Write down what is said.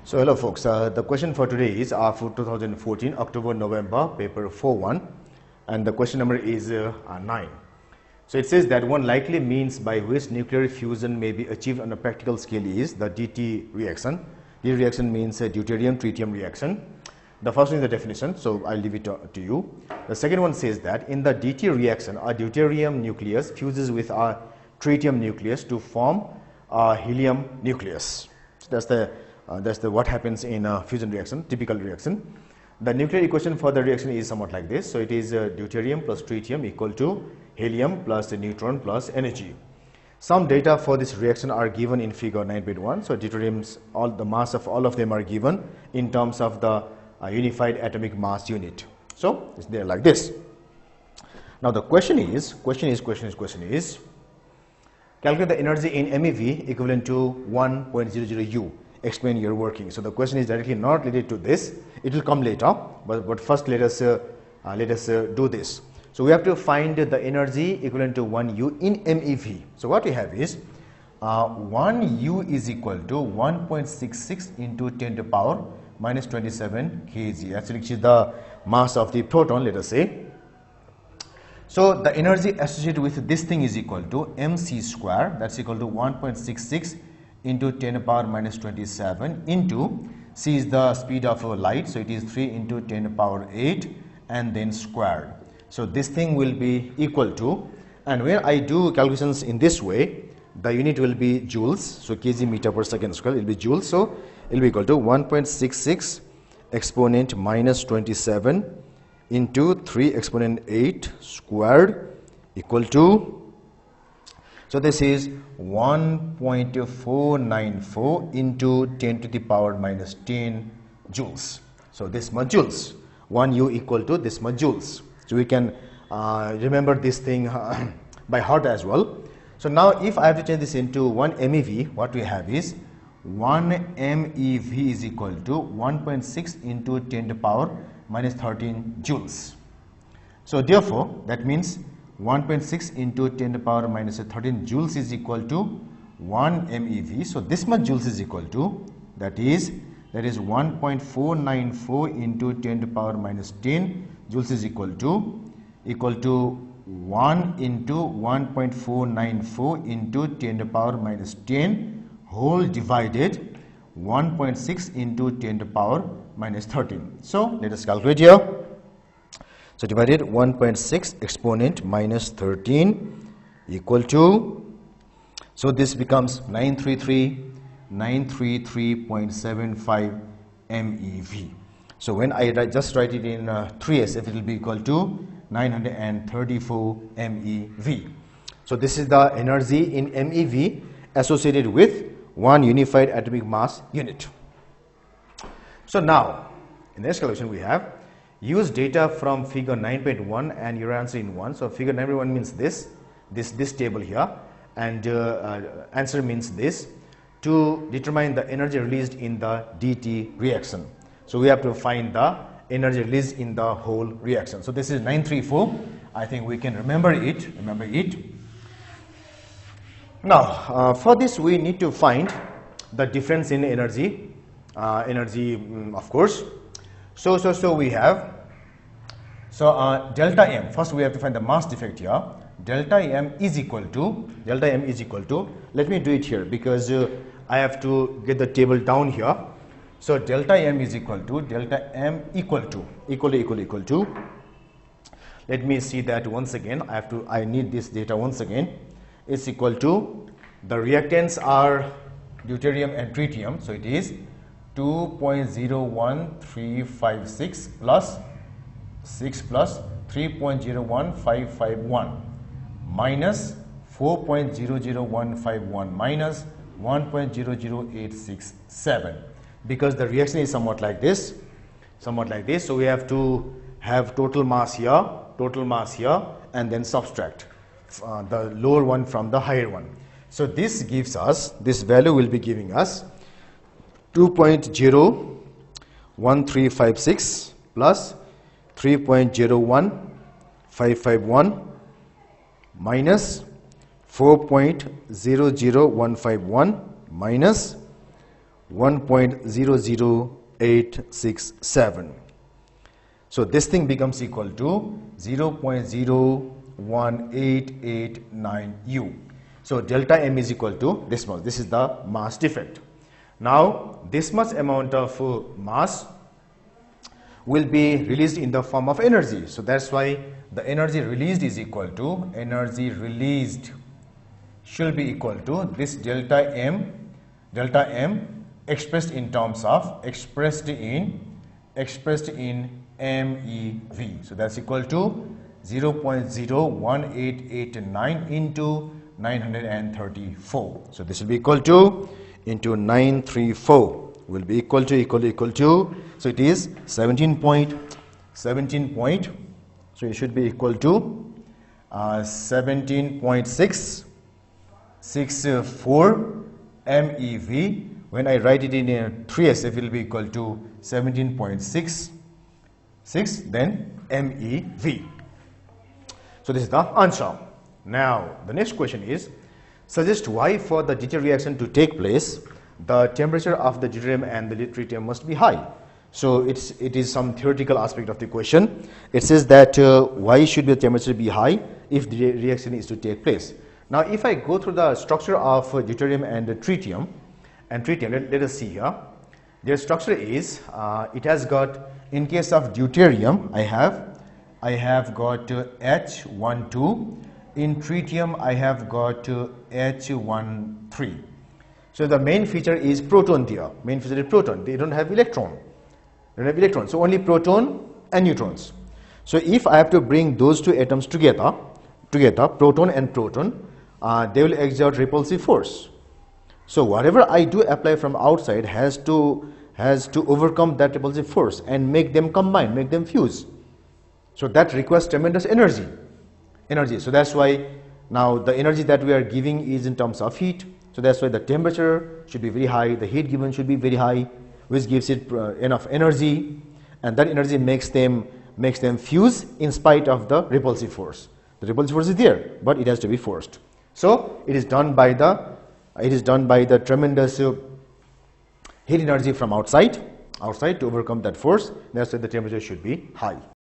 So hello folks, the question for today is for 2014 October-November paper 4-1 and the question number is 9. So it says that one likely means by which nuclear fusion may be achieved on a practical scale is the DT reaction. DT reaction means a deuterium-tritium reaction. The first one is the definition, so I'll leave it to you. The second one says that in the DT reaction, a deuterium nucleus fuses with a tritium nucleus to form a helium nucleus. So that's the what happens in a fusion reaction, typical reaction. The nuclear equation for the reaction is somewhat like this. So it is deuterium plus tritium equal to helium plus a neutron plus energy. Some data for this reaction are given in figure 9.1. So deuteriums, all the mass of all of them are given in terms of the unified atomic mass unit. So it's there like this. Now the question is calculate the energy in MeV equivalent to 1.00 U. Explain your working. So the question is directly not related to this. It will come later, but first let us do this. So we have to find the energy equivalent to 1 U in MeV. So what we have is 1 U is equal to 1.66 into 10 to the power minus 27 kg. Actually, which is the mass of the proton, let us say. So the energy associated with this thing is equal to mc square. That's equal to 1.66 into 10 to the power minus 27 into c is the speed of light, so it is 3 into 10 to the power 8 and then squared. So this thing will be equal to, and when I do calculations in this way, the unit will be joules, so kg meter per second square will be joules, so it will be equal to 1.66 exponent minus 27 into 3 exponent 8 squared equal to, so this is 1.494 into 10 to the power minus 10 joules. So this much joules. 1 U equal to this much joules. So we can remember this thing by heart as well. So now if I have to change this into 1 MeV, what we have is 1 MeV is equal to 1.6 into 10 to the power minus 13 joules. So therefore that means 1.6 into 10 to the power minus 13 joules is equal to 1 MeV. So this much joules is equal to, that is 1.494 into 10 to the power minus 10 joules is equal to 1 into 1.494 into 10 to the power minus 10 whole divided 1.6 into 10 to the power minus 13. So let us calculate here. So divided 1.6 exponent minus 13 equal to, so this becomes 933.75 MeV. So when I just write it in 3s, it will be equal to 934 MeV. So this is the energy in MeV associated with one unified atomic mass unit. So now in the next calculation we have use data from figure 9.1 and your answer in 1. So figure 9.1 means this table here, and answer means this, to determine the energy released in the DT reaction. So we have to find the energy released in the whole reaction. So this is 934. I think we can remember it. Now for this we need to find the difference in energy, of course. So we have, delta M, first we have to find the mass defect here. Delta M is equal to, let me do it here because I have to get the table down here. So delta M is equal to, equal to, let me see that once again. I need this data once again. It's equal to, the reactants are deuterium and tritium, so it is 2.01356 plus 6 plus 3.01551 minus 4.00151 minus 1.00867, because the reaction is somewhat like this. So we have to have total mass here, and then subtract the lower one from the higher one. So this gives us, this value will be giving us 2.01356 plus 3.01551 minus 4.00151 minus 1.00867. So this thing becomes equal to 0.01889 U. So delta M is equal to this much. This is the mass defect. Now this much amount of mass will be released in the form of energy. So that's why the energy released is equal to, energy released should be equal to this delta M expressed in terms of, expressed in MeV. So that's equal to 0.01889 into 934. So this will be equal to into 934 will be equal to, so it is 17 point, so it should be equal to 17.664 MeV. When I write it in 3s, it will be equal to 17.66 then MeV. So this is the answer. Now the next question is, suggest why for the deuterium reaction to take place, the temperature of the deuterium and the tritium must be high. So it is some theoretical aspect of the question. It says that why should the temperature be high if the reaction is to take place. Now if I go through the structure of deuterium and tritium, let us see here. Their structure is, it has got, in case of deuterium, I have got H12. In tritium, I have got H13. So the main feature is proton there. Main feature is proton. They don't have electron. So only proton and neutrons. So if I have to bring those two atoms together, proton and proton, they will exert repulsive force. So whatever I do apply from outside has to overcome that repulsive force and make them combine, make them fuse. So that requires tremendous energy. So that's why now the energy that we are giving is in terms of heat. So that's why the temperature should be very high, the heat given should be very high, which gives it enough energy, and that energy makes them fuse in spite of the repulsive force. The repulsive force is there, but it has to be forced. So it is done by the tremendous heat energy from outside to overcome that force. That's why the temperature should be high.